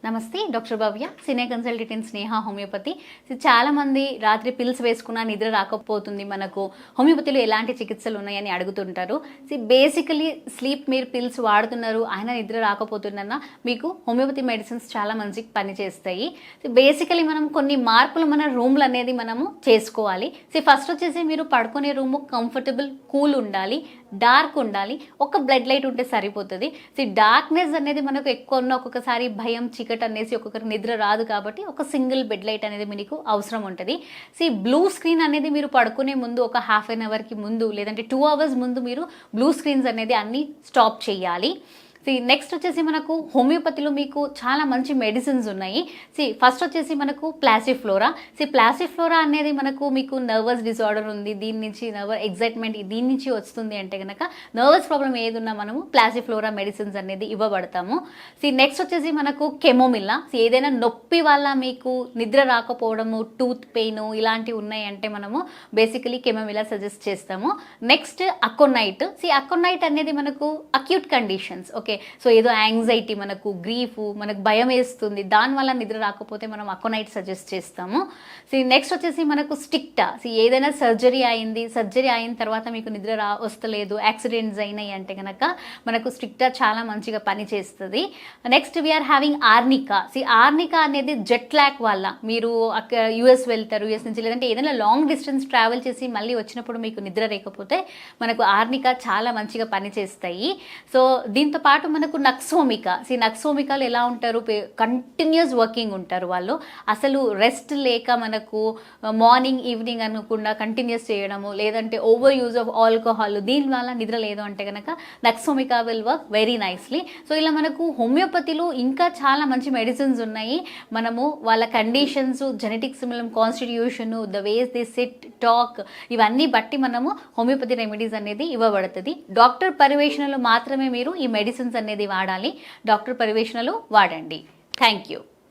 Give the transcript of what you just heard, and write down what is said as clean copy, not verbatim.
నమస్తే doctor Bhavya senior consultant in Sneha homeopathy. చాలా మంది రాత్రి పిల్స్ వేసుకున్నా నిద్ర రాకపోతుంది, మనకు హోమియోపతిలో ఎలాంటి చికిత్సలు ఉన్నాయని అడుగుతుంటారు. బేసికలీ స్లీప్ మీరు పిల్స్ వాడుతున్నారు, ఆయన నిద్ర రాకపోతుందన్న మీకు హోమియోపతి మెడిసిన్స్ చాలా మంచి పనిచేస్తాయి. బేసికలీ మనం కొన్ని మార్పులు మన రూమ్లు అనేది మనము చేసుకోవాలి. ఫస్ట్ వచ్చేసి మీరు పడుకునే రూము కంఫర్టబుల్ కూల్ ఉండాలి, డార్క్ ఉండాలి, ఒక బ్లడ్ లైట్ ఉంటే సరిపోతుంది. డార్క్నెస్ అనేది మనకు ఎక్కువ ఉన్న ఒక్కొక్కసారి భయం చీకటి అనేసి ఒక్కొక్కరికి నిద్ర రాదు, కాబట్టి ఒక సింగిల్ బెడ్ లైట్ అనేది మీకు అవసరం ఉంటుంది. బ్లూ స్క్రీన్ అనేది మీరు పడుకునే ముందు ఒక హాఫ్ అన్ అవర్కి ముందు లేదంటే 2 hours ముందు మీరు బ్లూ స్క్రీన్స్ అనేది అన్నీ స్టాప్ చేయాలి. నెక్స్ట్ వచ్చేసి మనకు హోమియోపతిలో మీకు చాలా మంచి మెడిసిన్స్ ఉన్నాయి. ఫస్ట్ వచ్చేసి మనకు ప్లాసిఫ్లోరా. ప్లాసిఫ్లోరా అనేది మనకు మీకు నర్వస్ డిజార్డర్ ఉంది, దీని నుంచి నర్వస్ ఎగ్జైట్మెంట్ దీని నుంచి వస్తుంది అంటే కనుక నర్వస్ ప్రాబ్లం ఏది ఉన్నా మనము ప్లాసిఫ్లోరా మెడిసిన్స్ అనేది ఇవ్వబడతాము. నెక్స్ట్ వచ్చేసి మనకు కెమోమిల్లా. ఏదైనా నొప్పి వల్ల మీకు నిద్ర రాకపోవడము, టూత్ పెయిన్ ఇలాంటివి ఉన్నాయంటే మనము బేసికలీ కెమోమిల్లా సజెస్ట్ చేస్తాము. Next aconite. అకోనైట్ అనేది మనకు అక్యూట్ కండిషన్స్, ఓకే, ఏదో యాంగ్జైటీ, మనకు గ్రీఫ్, మనకు భయం వేస్తుంది, దానివల్ల నిద్ర రాకపోతే మనం అకోనైట్ సజెస్ట్ చేస్తాము. నెక్స్ట్ వచ్చేసి మనకు స్టిక్టా. ఏదైనా సర్జరీ అయిన తర్వాత మీకు నిద్ర వస్తలేదు, యాక్సిడెంట్స్ అయినాయి అంటే కనుక మనకు స్టిక్టా చాలా మంచిగా పనిచేస్తుంది. నెక్స్ట్ వీఆర్ హ్యావింగ్ ఆర్నికా. ఆర్నికా అనేది జెట్ లాగ్ వల్ల మీరు అక్కడ యుఎస్ వెళ్తారు, యుఎస్ నుంచి లేదంటే ఏదైనా లాంగ్ డిస్టెన్స్ ట్రావెల్ చేసి మళ్ళీ వచ్చినప్పుడు మీకు నిద్ర లేకపోతే మనకు ఆర్నికా చాలా మంచిగా పనిచేస్తాయి. దీంతో పాటు మనకు నక్సోమికా. నక్సోమికాలు ఎలా ఉంటారు, కంటిన్యూస్ వర్కింగ్ ఉంటారు వాళ్ళు, అసలు రెస్ట్ లేక మనకు మార్నింగ్ ఈవినింగ్ అనకుండా కంటిన్యూస్ చేయడము, లేదంటే ఓవర్ యూజ్ ఆఫ్ ఆల్కహాల్, దీనివల్ల నిద్ర లేదు అంటే కనుక నక్సోమికా విల్ వర్క్ వెరీ నైస్లీ. ఇలా మనకు హోమియోపతిలో ఇంకా చాలా మంచి మెడిసిన్స్ ఉన్నాయి. మనము వాళ్ళ conditions, genetics, constitution, the ways they SIT, talk, ఇవన్నీ బట్టి మనము హోమియోపతి రెమెడీస్ అనేది ఇవ్వబడుతుంది. డాక్టర్ పర్యవేక్షణలో మాత్రమే మీరు ఈ మెడిసిన్స్ అనేది వాడాలి. డాక్టర్ పర్యవేక్షణలో వాడండి. Thank you.